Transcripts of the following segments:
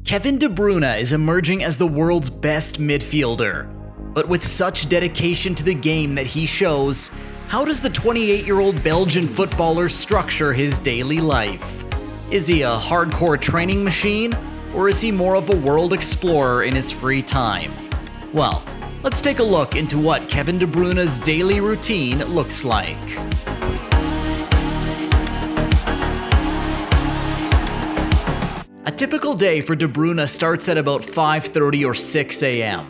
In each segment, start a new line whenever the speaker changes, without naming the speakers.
Kevin De Bruyne is emerging as the world's best midfielder. But with such dedication to the game that he shows, how does the 28-year-old Belgian footballer structure his daily life? Is he a hardcore training machine, or is he more of a world explorer in his free time? Well, let's take a look into what Kevin De Bruyne's daily routine looks like. A typical day for De Bruyne starts at about 5:30 or 6 a.m.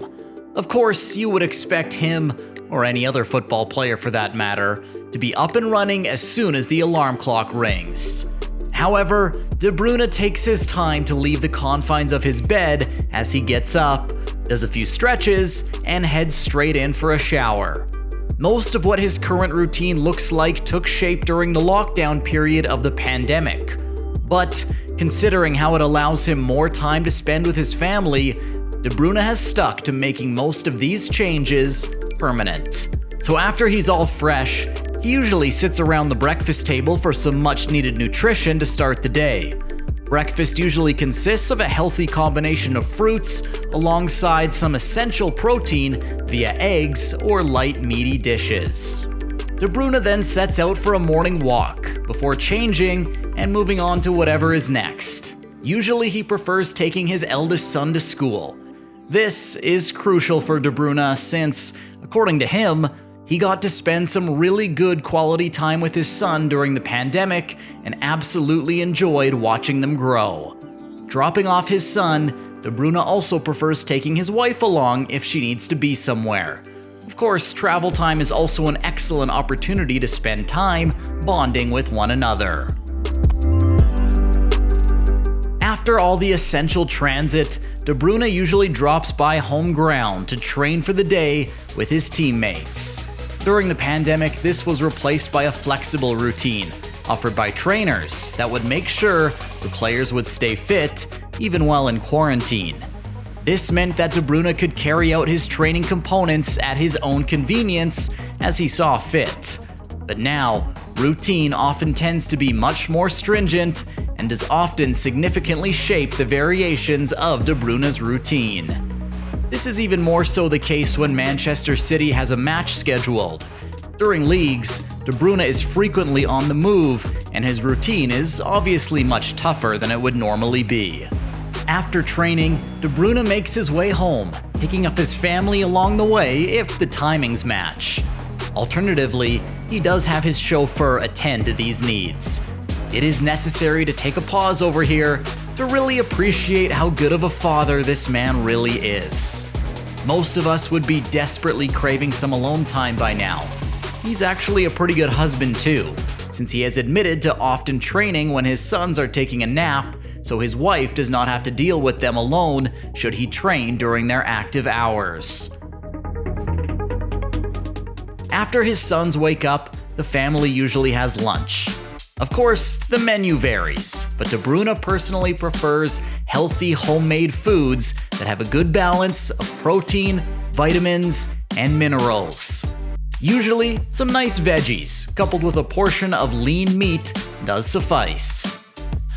Of course, you would expect him, or any other football player for that matter, to be up and running as soon as the alarm clock rings. However, De Bruyne takes his time to leave the confines of his bed as he gets up, does a few stretches, and heads straight in for a shower. Most of what his current routine looks like took shape during the lockdown period of the pandemic. But considering how it allows him more time to spend with his family, De Bruyne has stuck to making most of these changes permanent. So after he's all fresh, he usually sits around the breakfast table for some much-needed nutrition to start the day. Breakfast usually consists of a healthy combination of fruits alongside some essential protein via eggs or light meaty dishes. De Bruyne then sets out for a morning walk before changing and moving on to whatever is next. Usually he prefers taking his eldest son to school. This is crucial for De Bruyne since, according to him, he got to spend some really good quality time with his son during the pandemic and absolutely enjoyed watching them grow. Dropping off his son, De Bruyne also prefers taking his wife along if she needs to be somewhere. Of course, travel time is also an excellent opportunity to spend time bonding with one another. After all the essential transit, De Bruyne usually drops by home ground to train for the day with his teammates. During the pandemic, this was replaced by a flexible routine offered by trainers that would make sure the players would stay fit even while in quarantine. This meant that De Bruyne could carry out his training components at his own convenience as he saw fit. But now, routine often tends to be much more stringent and does often significantly shape the variations of De Bruyne's routine. This is even more so the case when Manchester City has a match scheduled. During leagues, De Bruyne is frequently on the move, and his routine is obviously much tougher than it would normally be. After training, De Bruyne makes his way home, picking up his family along the way if the timings match. Alternatively, he does have his chauffeur attend to these needs. It is necessary to take a pause over here to really appreciate how good of a father this man really is. Most of us would be desperately craving some alone time by now. He's actually a pretty good husband too, since he has admitted to often training when his sons are taking a nap, so his wife does not have to deal with them alone should he train during their active hours. After his sons wake up, the family usually has lunch. Of course, the menu varies, but De Bruyne personally prefers healthy homemade foods that have a good balance of protein, vitamins, and minerals. Usually, some nice veggies, coupled with a portion of lean meat, does suffice.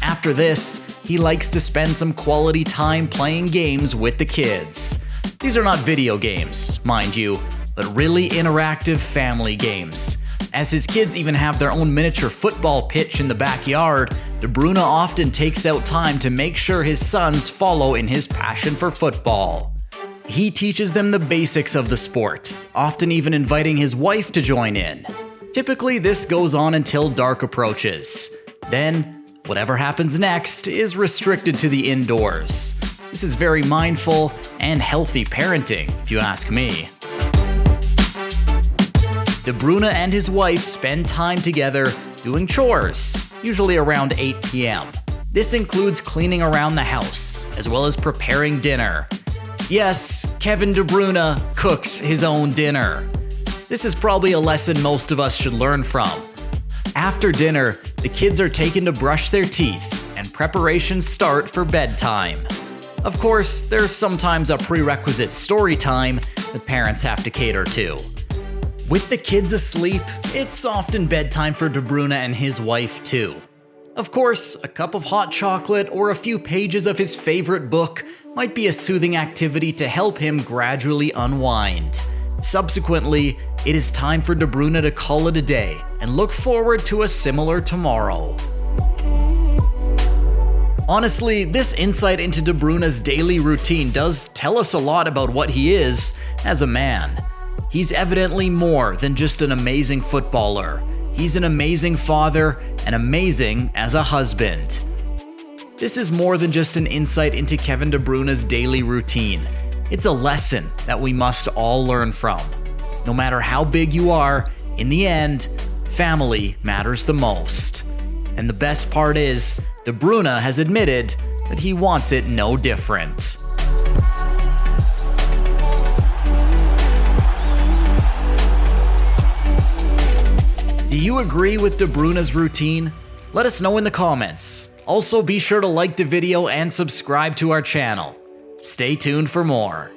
After this, he likes to spend some quality time playing games with the kids. These are not video games, mind you, but really interactive family games. As his kids even have their own miniature football pitch in the backyard, De Bruyne often takes out time to make sure his sons follow in his passion for football. He teaches them the basics of the sport, often even inviting his wife to join in. Typically, this goes on until dark approaches. Then, whatever happens next is restricted to the indoors. This is very mindful and healthy parenting, if you ask me. De Bruyne and his wife spend time together doing chores, usually around 8 p.m. This includes cleaning around the house, as well as preparing dinner. Yes, Kevin De Bruyne cooks his own dinner. This is probably a lesson most of us should learn from. After dinner, the kids are taken to brush their teeth, and preparations start for bedtime. Of course, there's sometimes a prerequisite story time the parents have to cater to. With the kids asleep, it's often bedtime for De Bruyne and his wife too. Of course, a cup of hot chocolate or a few pages of his favorite book might be a soothing activity to help him gradually unwind. Subsequently, it is time for De Bruyne to call it a day and look forward to a similar tomorrow. Honestly, this insight into De Bruyne's daily routine does tell us a lot about what he is as a man. He's evidently more than just an amazing footballer. He's an amazing father and amazing as a husband. This is more than just an insight into Kevin De Bruyne's daily routine. It's a lesson that we must all learn from. No matter how big you are, in the end, family matters the most. And the best part is, De Bruyne has admitted that he wants it no different. Do you agree with De Bruyne's routine? Let us know in the comments. Also, be sure to like the video and subscribe to our channel. Stay tuned for more.